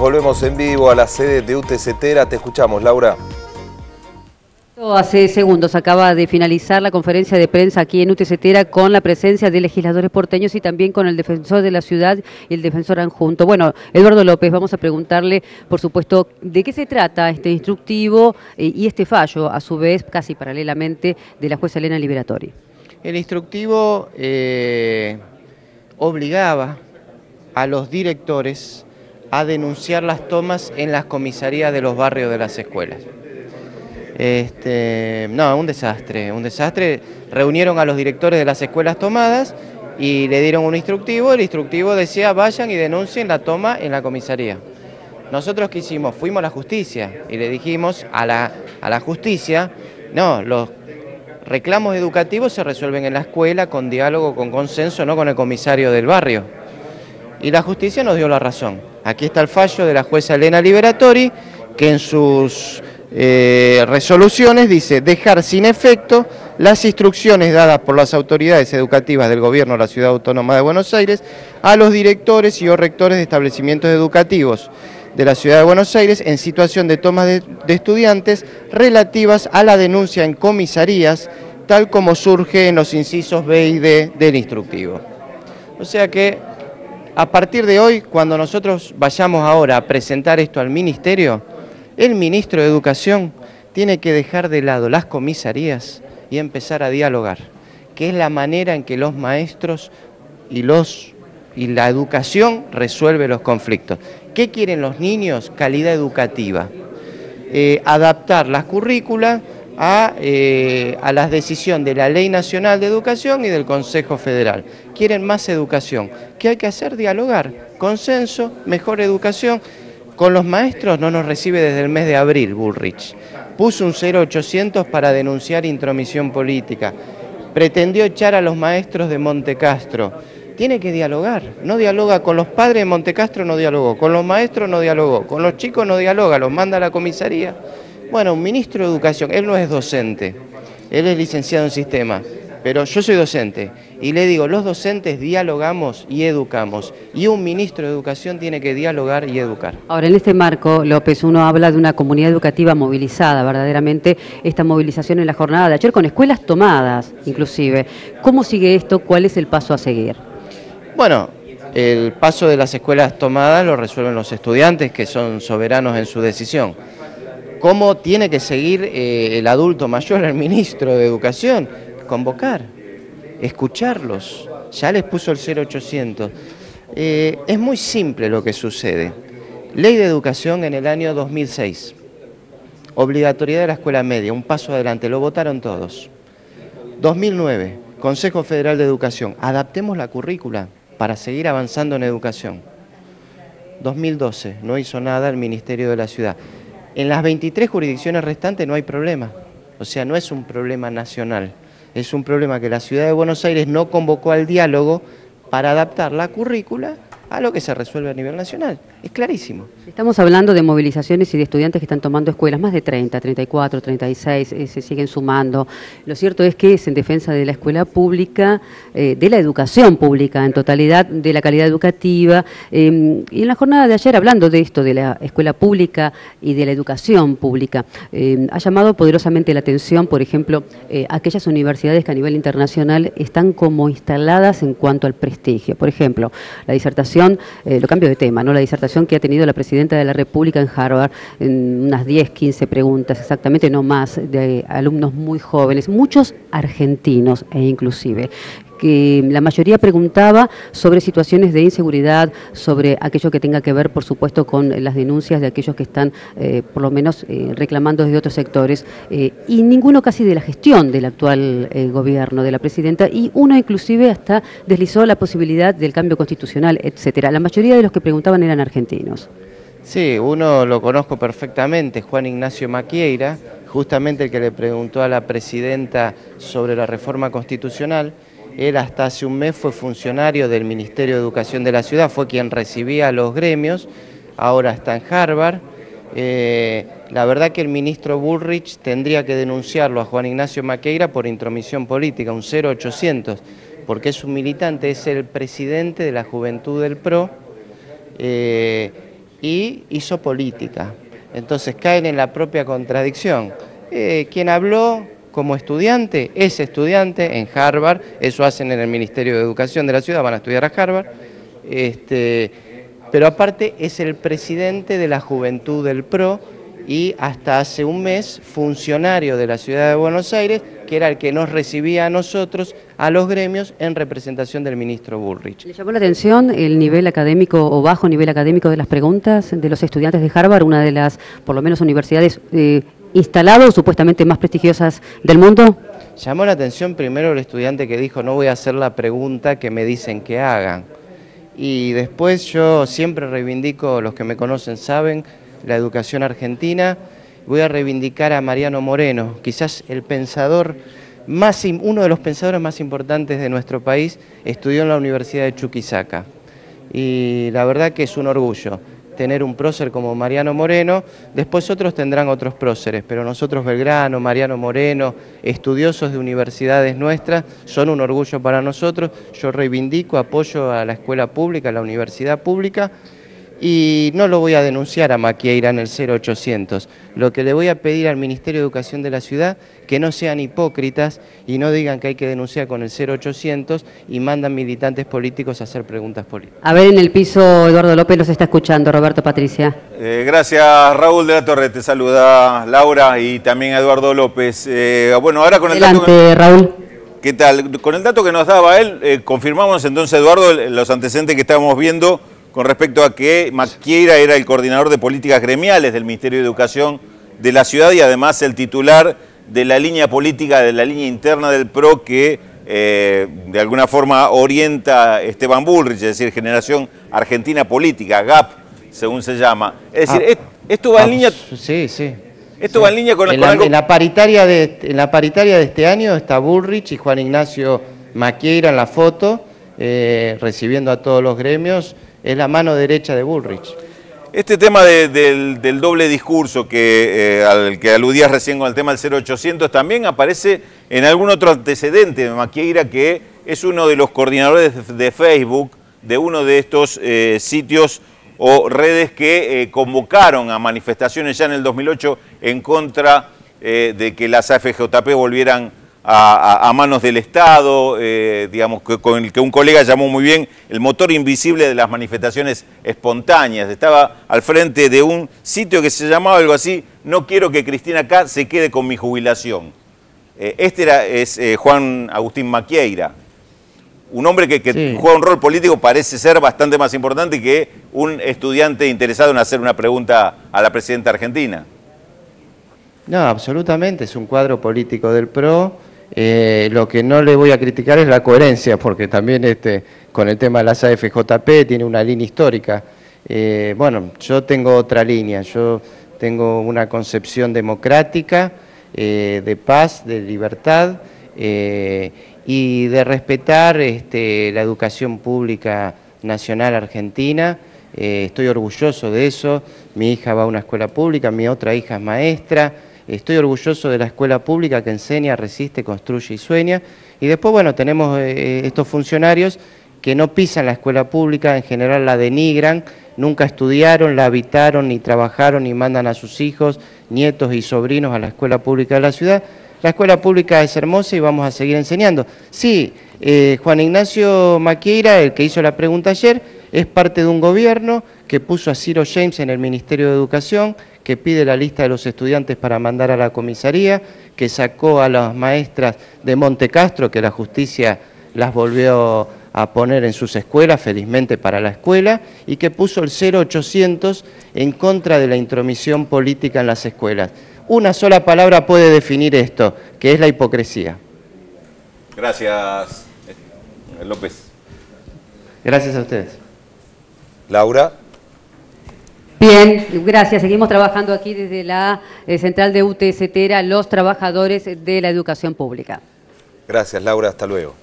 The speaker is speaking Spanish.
volvemos en vivo a la sede de UTC Tera. Te escuchamos, Laura. Hace segundos acaba de finalizar la conferencia de prensa aquí en UTC Tera con la presencia de legisladores porteños y también con el defensor de la ciudad y el defensor adjunto. Bueno, Eduardo López, vamos a preguntarle, por supuesto, de qué se trata este instructivo y este fallo, a su vez, casi paralelamente, de la jueza Elena Liberatori. El instructivo obligaba a los directores a denunciar las tomas en las comisarías de los barrios de las escuelas. No, un desastre. Reunieron a los directores de las escuelas tomadas y le dieron un instructivo. El instructivo decía: vayan y denuncien la toma en la comisaría. Nosotros, ¿qué hicimos? Fuimos a la justicia y le dijimos a la justicia: no, los reclamos educativos se resuelven en la escuela con diálogo, con consenso, no con el comisario del barrio. Y la justicia nos dio la razón. Aquí está el fallo de la jueza Elena Liberatori, que en sus resoluciones dice: dejar sin efecto las instrucciones dadas por las autoridades educativas del Gobierno de la Ciudad Autónoma de Buenos Aires a los directores y o rectores de establecimientos educativos de la Ciudad de Buenos Aires en situación de tomas de estudiantes relativas a la denuncia en comisarías, tal como surge en los incisos B y D del instructivo. O sea que a partir de hoy, cuando nosotros vayamos ahora a presentar esto al Ministerio, el ministro de Educación tiene que dejar de lado las comisarías y empezar a dialogar, que es la manera en que los maestros y la educación resuelve los conflictos. ¿Qué quieren los niños? Calidad educativa. Adaptar las currículas a la decisión de la Ley Nacional de Educación y del Consejo Federal. Quieren más educación. ¿Qué hay que hacer? Dialogar. Consenso, mejor educación. Con los maestros no nos recibe desde el mes de abril, Bullrich. Puso un 0800 para denunciar intromisión política. Pretendió echar a los maestros de Montecastro. Tiene que dialogar. No dialoga con los padres de Montecastro, no dialogó. Con los maestros no dialogó. Con los chicos no dialoga, los manda a la comisaría. Bueno, un ministro de Educación, él no es docente, él es licenciado en sistemas, pero yo soy docente y le digo: los docentes dialogamos y educamos, y un ministro de Educación tiene que dialogar y educar. Ahora, en este marco, López, uno habla de una comunidad educativa movilizada, verdaderamente esta movilización en la jornada de ayer con escuelas tomadas, inclusive. ¿Cómo sigue esto? ¿Cuál es el paso a seguir? Bueno, el paso de las escuelas tomadas lo resuelven los estudiantes, que son soberanos en su decisión. ¿Cómo tiene que seguir el adulto mayor, el ministro de Educación? Convocar, escucharlos. Ya les puso el 0800. Es muy simple lo que sucede. Ley de Educación en el año 2006. Obligatoriedad de la escuela media, un paso adelante, lo votaron todos. 2009, Consejo Federal de Educación. Adaptemos la currícula para seguir avanzando en educación. 2012, no hizo nada el Ministerio de la Ciudad. En las 23 jurisdicciones restantes no hay problema, o sea, no es un problema nacional, es un problema que la Ciudad de Buenos Aires no convocó al diálogo para adaptar la currícula a lo que se resuelve a nivel nacional. Es clarísimo. Estamos hablando de movilizaciones y de estudiantes que están tomando escuelas, más de 30, 34, 36, se siguen sumando. Lo cierto es que es en defensa de la escuela pública, de la educación pública en totalidad, de la calidad educativa. Y en la jornada de ayer, hablando de esto, de la escuela pública y de la educación pública, ha llamado poderosamente la atención, por ejemplo, aquellas universidades que a nivel internacional están como instaladas en cuanto al prestigio. Por ejemplo, la disertación, lo cambio de tema, ¿no? La disertación que ha tenido la Presidenta de la República en Harvard, en unas 10, 15 preguntas exactamente, no más, de alumnos muy jóvenes, muchos argentinos inclusive, que la mayoría preguntaba sobre situaciones de inseguridad, sobre aquello que tenga que ver, por supuesto, con las denuncias de aquellos que están, por lo menos, reclamando desde otros sectores, y ninguno casi de la gestión del actual gobierno de la Presidenta, y uno inclusive hasta deslizó la posibilidad del cambio constitucional, etcétera. La mayoría de los que preguntaban eran argentinos. Sí, uno lo conozco perfectamente, Juan Ignacio Maquieira, justamente el que le preguntó a la Presidenta sobre la reforma constitucional. Él hasta hace un mes fue funcionario del Ministerio de Educación de la Ciudad, fue quien recibía a los gremios, ahora está en Harvard. La verdad que el ministro Bullrich tendría que denunciarlo a Juan Ignacio Maquieira por intromisión política, un 0800, porque es un militante, es el presidente de la Juventud del PRO, y hizo política. Entonces caen en la propia contradicción. Quien habló como estudiante es estudiante en Harvard, eso hacen en el Ministerio de Educación de la ciudad, van a estudiar a Harvard, pero aparte es el presidente de la Juventud del PRO y hasta hace un mes funcionario de la ciudad de Buenos Aires, que era el que nos recibía a nosotros, a los gremios, en representación del ministro Bullrich. ¿Le llamó la atención el nivel académico o bajo nivel académico de las preguntas de los estudiantes de Harvard, una de las, por lo menos, universidades instaladas o supuestamente más prestigiosas del mundo? Llamó la atención primero el estudiante que dijo, no voy a hacer la pregunta que me dicen que hagan. Y después yo siempre reivindico, los que me conocen saben, la educación argentina. Voy a reivindicar a Mariano Moreno, quizás el pensador uno de los pensadores más importantes de nuestro país. Estudió en la Universidad de Chuquisaca y la verdad que es un orgullo tener un prócer como Mariano Moreno. Después otros tendrán otros próceres, pero nosotros, Belgrano, Mariano Moreno, estudiosos de universidades nuestras, son un orgullo para nosotros. Yo reivindico, apoyo a la escuela pública, a la universidad pública, y no lo voy a denunciar a Maquieira en el 0800. Lo que le voy a pedir al Ministerio de Educación de la ciudad, que no sean hipócritas y no digan que hay que denunciar con el 0800 y mandan militantes políticos a hacer preguntas políticas. A ver, en el piso Eduardo López los está escuchando. Roberto, Patricia. Gracias, Raúl de la Torre. Te saluda Laura y también a Eduardo López. Bueno, ahora con el Adelante, Raúl. ¿Qué tal? Con el dato que nos daba él, confirmamos entonces, Eduardo, los antecedentes que estábamos viendo con respecto a que Maquieira era el coordinador de políticas gremiales del Ministerio de Educación de la ciudad y además el titular de la línea política, de la línea interna del PRO que de alguna forma orienta Esteban Bullrich, es decir, Generación Argentina Política, GAP, según se llama. Es decir, esto va en línea... Sí, sí. Esto va en línea con algo... En la paritaria de este año está Bullrich y Juan Ignacio Maquieira en la foto, recibiendo a todos los gremios. Es la mano derecha de Bullrich. Este tema del doble discurso al que aludías recién con el tema del 0800 también aparece en algún otro antecedente de Maquieira, que es uno de los coordinadores de Facebook de uno de estos sitios o redes que convocaron a manifestaciones ya en el 2008 en contra de que las AFJP volvieran a manos del Estado, digamos, con el que un colega llamó muy bien el motor invisible de las manifestaciones espontáneas. Estaba al frente de un sitio que se llamaba algo así, no quiero que Cristina K se quede con mi jubilación. Es Juan Agustín Maquieira, un hombre que sí, juega un rol político, parece ser bastante más importante que un estudiante interesado en hacer una pregunta a la presidenta argentina. No, absolutamente, es un cuadro político del PRO. Lo que no le voy a criticar es la coherencia, porque también con el tema de las AFJP tiene una línea histórica. Bueno, yo tengo otra línea, yo tengo una concepción democrática, de paz, de libertad y de respetar la educación pública nacional argentina. Estoy orgulloso de eso. Mi hija va a una escuela pública, mi otra hija es maestra. Estoy orgulloso de la escuela pública que enseña, resiste, construye y sueña. Y después, bueno, tenemos estos funcionarios que no pisan la escuela pública, en general la denigran, nunca estudiaron, la habitaron, ni trabajaron, ni mandan a sus hijos, nietos y sobrinos a la escuela pública de la ciudad. La escuela pública es hermosa y vamos a seguir enseñando. Sí, Juan Ignacio Maquieira, el que hizo la pregunta ayer, es parte de un gobierno que puso a Ciro James en el Ministerio de Educación, que pide la lista de los estudiantes para mandar a la comisaría, que sacó a las maestras de Montecastro, que la justicia las volvió a poner en sus escuelas, felizmente para la escuela, y que puso el 0800 en contra de la intromisión política en las escuelas. Una sola palabra puede definir esto, que es la hipocresía. Gracias, López. Gracias a ustedes. Laura. Bien, gracias. Seguimos trabajando aquí desde la central de UTS Tera, los trabajadores de la educación pública. Gracias, Laura. Hasta luego.